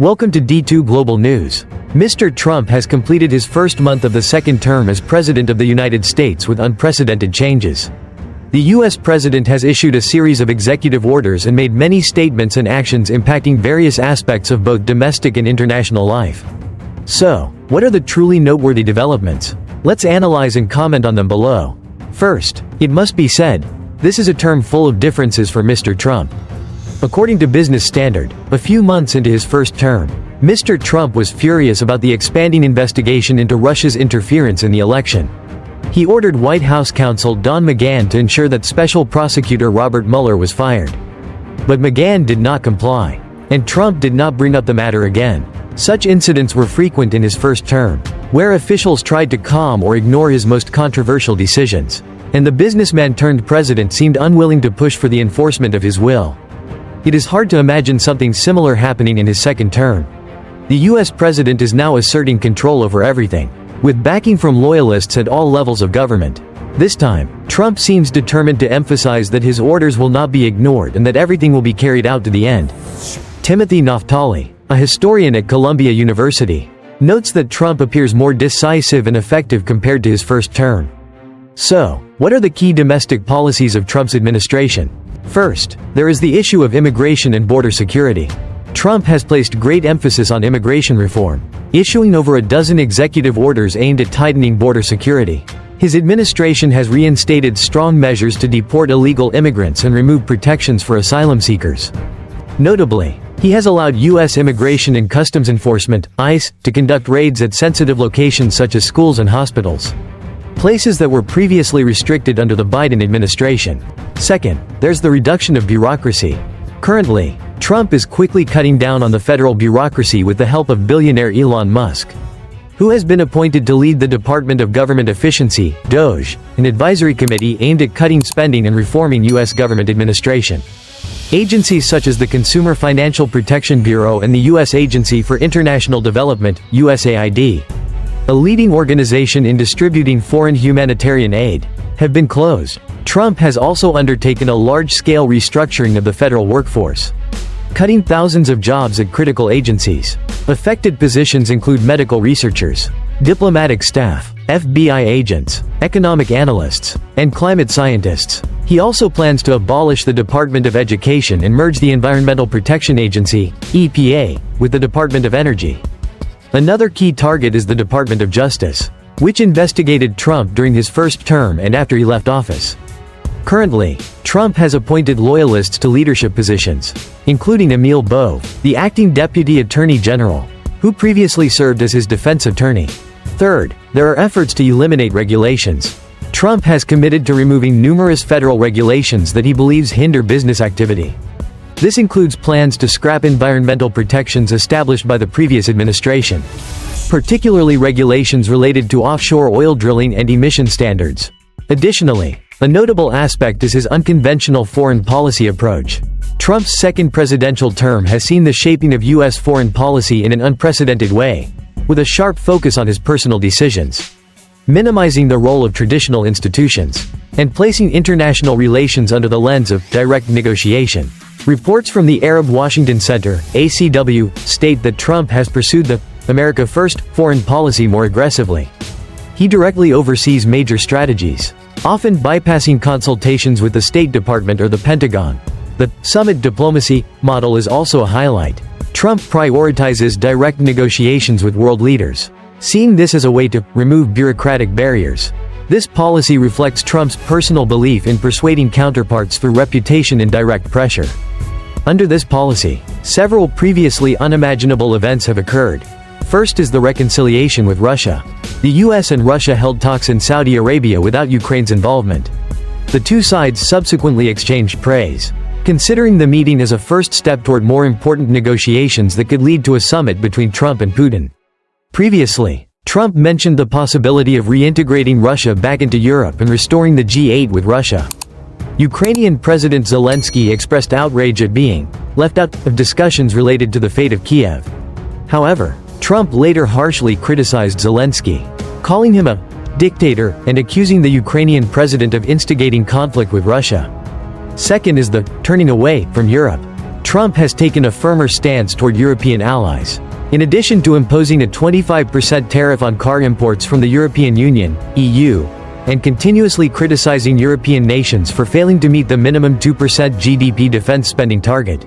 Welcome to D2 Global News. Mr. Trump has completed his first month of the second term as President of the United States with unprecedented changes. The U.S. President has issued a series of executive orders and made many statements and actions impacting various aspects of both domestic and international life. So, what are the truly noteworthy developments? Let's analyze and comment on them below. First, it must be said, this is a term full of differences for Mr. Trump. According to Business Standard, a few months into his first term, Mr. Trump was furious about the expanding investigation into Russia's interference in the election. He ordered White House counsel Don McGahn to ensure that Special Prosecutor Robert Mueller was fired. But McGahn did not comply, and Trump did not bring up the matter again. Such incidents were frequent in his first term, where officials tried to calm or ignore his most controversial decisions, and the businessman turned president seemed unwilling to push for the enforcement of his will. It is hard to imagine something similar happening in his second term. The U.S. president is now asserting control over everything, with backing from loyalists at all levels of government. This time, Trump seems determined to emphasize that his orders will not be ignored and that everything will be carried out to the end. Timothy Naftali, a historian at Columbia University, notes that Trump appears more decisive and effective compared to his first term. So, what are the key domestic policies of Trump's administration? First, there is the issue of immigration and border security. Trump has placed great emphasis on immigration reform, issuing over a dozen executive orders aimed at tightening border security. His administration has reinstated strong measures to deport illegal immigrants and remove protections for asylum seekers. Notably, he has allowed U.S. Immigration and Customs Enforcement, ICE, to conduct raids at sensitive locations such as schools and hospitals, places that were previously restricted under the Biden administration. Second, there's the reduction of bureaucracy. Currently, Trump is quickly cutting down on the federal bureaucracy with the help of billionaire Elon Musk, who has been appointed to lead the Department of Government Efficiency, DOGE, an advisory committee aimed at cutting spending and reforming U.S. government administration. Agencies such as the Consumer Financial Protection Bureau and the U.S. Agency for International Development, USAID, a leading organization in distributing foreign humanitarian aid, have been closed. Trump has also undertaken a large-scale restructuring of the federal workforce, cutting thousands of jobs at critical agencies. Affected positions include medical researchers, diplomatic staff, FBI agents, economic analysts, and climate scientists. He also plans to abolish the Department of Education and merge the Environmental Protection Agency, EPA, with the Department of Energy. Another key target is the Department of Justice, which investigated Trump during his first term and after he left office. Currently, Trump has appointed loyalists to leadership positions, including Emil Bowe, the acting Deputy Attorney General, who previously served as his defense attorney. Third, there are efforts to eliminate regulations. Trump has committed to removing numerous federal regulations that he believes hinder business activity. This includes plans to scrap environmental protections established by the previous administration, particularly regulations related to offshore oil drilling and emission standards. Additionally, a notable aspect is his unconventional foreign policy approach. Trump's second presidential term has seen the shaping of U.S. foreign policy in an unprecedented way, with a sharp focus on his personal decisions, minimizing the role of traditional institutions, and placing international relations under the lens of direct negotiation. Reports from the Arab Washington Center, ACW, state that Trump has pursued the America First foreign policy more aggressively. He directly oversees major strategies, often bypassing consultations with the State Department or the Pentagon. The summit diplomacy model is also a highlight. Trump prioritizes direct negotiations with world leaders, seeing this as a way to remove bureaucratic barriers. This policy reflects Trump's personal belief in persuading counterparts through reputation and direct pressure. Under this policy, several previously unimaginable events have occurred. First is the reconciliation with Russia. The U.S. and Russia held talks in Saudi Arabia without Ukraine's involvement. The two sides subsequently exchanged praise, considering the meeting as a first step toward more important negotiations that could lead to a summit between Trump and Putin. Previously, Trump mentioned the possibility of reintegrating Russia back into Europe and restoring the G8 with Russia. Ukrainian President Zelensky expressed outrage at being left out of discussions related to the fate of Kiev. However, Trump later harshly criticized Zelensky, calling him a dictator and accusing the Ukrainian president of instigating conflict with Russia. Second is the turning away from Europe. Trump has taken a firmer stance toward European allies. In addition to imposing a 25% tariff on car imports from the European Union, EU, and continuously criticizing European nations for failing to meet the minimum 2% GDP defense spending target,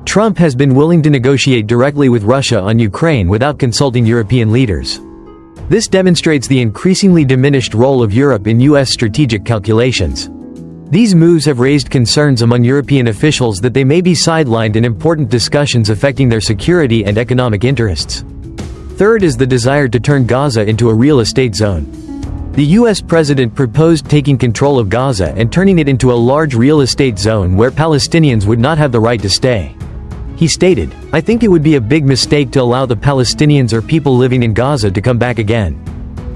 Trump has been willing to negotiate directly with Russia on Ukraine without consulting European leaders. This demonstrates the increasingly diminished role of Europe in U.S. strategic calculations. These moves have raised concerns among European officials that they may be sidelined in important discussions affecting their security and economic interests. Third is the desire to turn Gaza into a real estate zone. The U.S. president proposed taking control of Gaza and turning it into a large real estate zone where Palestinians would not have the right to stay. He stated, "I think it would be a big mistake to allow the Palestinians or people living in Gaza to come back again.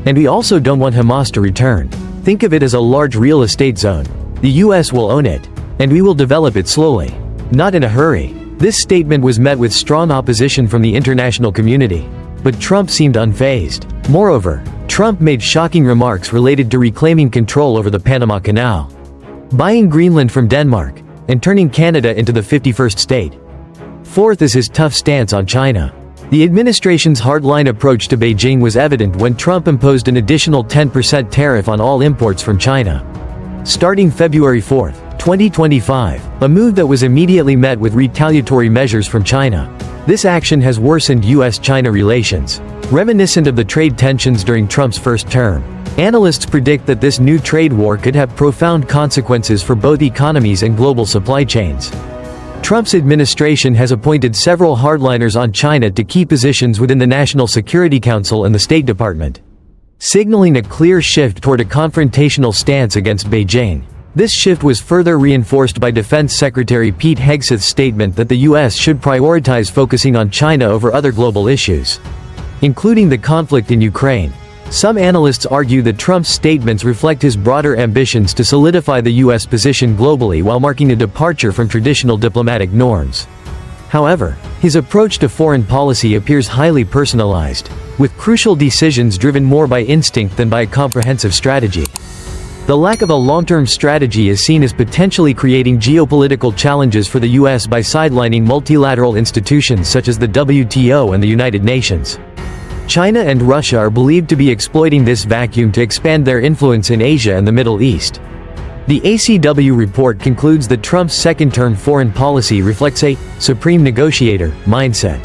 And we also don't want Hamas to return. Think of it as a large real estate zone. The U.S. will own it. And we will develop it slowly. Not in a hurry." This statement was met with strong opposition from the international community. But Trump seemed unfazed. Moreover, Trump made shocking remarks related to reclaiming control over the Panama Canal, buying Greenland from Denmark, and turning Canada into the 51st state. Fourth is his tough stance on China. The administration's hardline approach to Beijing was evident when Trump imposed an additional 10% tariff on all imports from China, starting February 4, 2025, a move that was immediately met with retaliatory measures from China. This action has worsened U.S.-China relations, reminiscent of the trade tensions during Trump's first term. Analysts predict that this new trade war could have profound consequences for both economies and global supply chains. Trump's administration has appointed several hardliners on China to key positions within the National Security Council and the State Department, signaling a clear shift toward a confrontational stance against Beijing. This shift was further reinforced by Defense Secretary Pete Hegseth's statement that the U.S. should prioritize focusing on China over other global issues, including the conflict in Ukraine. Some analysts argue that Trump's statements reflect his broader ambitions to solidify the U.S. position globally while marking a departure from traditional diplomatic norms. However, his approach to foreign policy appears highly personalized, with crucial decisions driven more by instinct than by a comprehensive strategy. The lack of a long-term strategy is seen as potentially creating geopolitical challenges for the U.S. by sidelining multilateral institutions such as the WTO and the United Nations. China and Russia are believed to be exploiting this vacuum to expand their influence in Asia and the Middle East. The ACW report concludes that Trump's second-term foreign policy reflects a supreme negotiator mindset,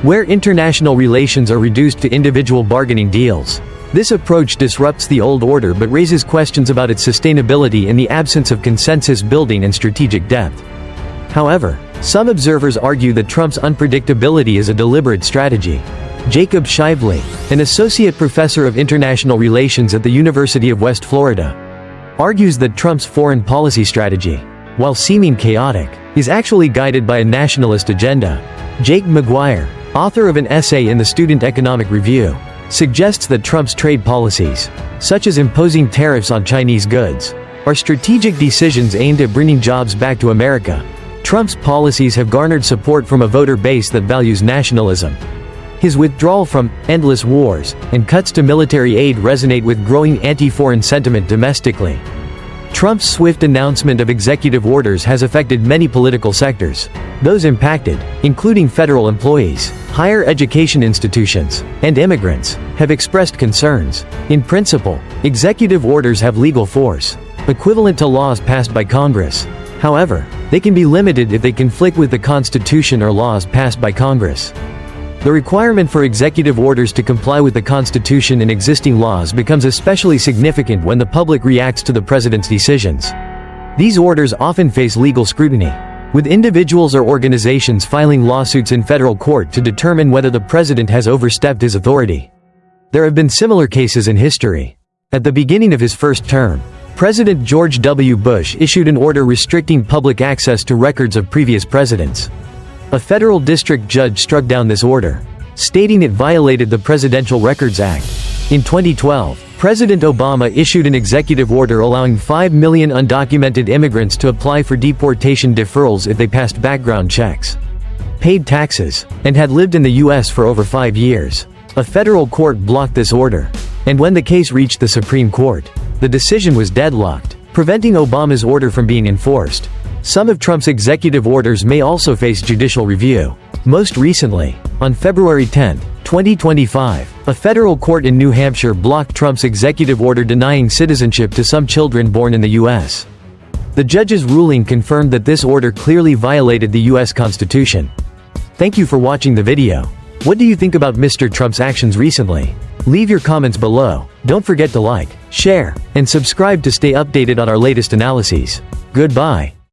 where international relations are reduced to individual bargaining deals. This approach disrupts the old order but raises questions about its sustainability in the absence of consensus building and strategic depth. However, some observers argue that Trump's unpredictability is a deliberate strategy. Jacob Shively, an associate professor of international relations at the University of West Florida, argues that Trump's foreign policy strategy, while seeming chaotic, is actually guided by a nationalist agenda. Jake McGuire, author of an essay in the Student Economic Review, suggests that Trump's trade policies, such as imposing tariffs on Chinese goods, are strategic decisions aimed at bringing jobs back to America. Trump's policies have garnered support from a voter base that values nationalism. His withdrawal from endless wars and cuts to military aid resonate with growing anti-foreign sentiment domestically. Trump's swift announcement of executive orders has affected many political sectors. Those impacted, including federal employees, higher education institutions, and immigrants, have expressed concerns. In principle, executive orders have legal force, equivalent to laws passed by Congress. However, they can be limited if they conflict with the Constitution or laws passed by Congress. The requirement for executive orders to comply with the Constitution and existing laws becomes especially significant when the public reacts to the president's decisions. These orders often face legal scrutiny, with individuals or organizations filing lawsuits in federal court to determine whether the president has overstepped his authority. There have been similar cases in history. At the beginning of his first term, President George W. Bush issued an order restricting public access to records of previous presidents. A federal district judge struck down this order, stating it violated the Presidential Records Act. In 2012, President Obama issued an executive order allowing 5 million undocumented immigrants to apply for deportation deferrals if they passed background checks, paid taxes, and had lived in the U.S. for over 5 years. A federal court blocked this order, and when the case reached the Supreme Court, the decision was deadlocked, preventing Obama's order from being enforced. Some of Trump's executive orders may also face judicial review. Most recently, on February 10, 2025, a federal court in New Hampshire blocked Trump's executive order denying citizenship to some children born in the U.S. The judge's ruling confirmed that this order clearly violated the U.S. Constitution. Thank you for watching the video. What do you think about Mr. Trump's actions recently? Leave your comments below. Don't forget to like, share, and subscribe to stay updated on our latest analyses. Goodbye.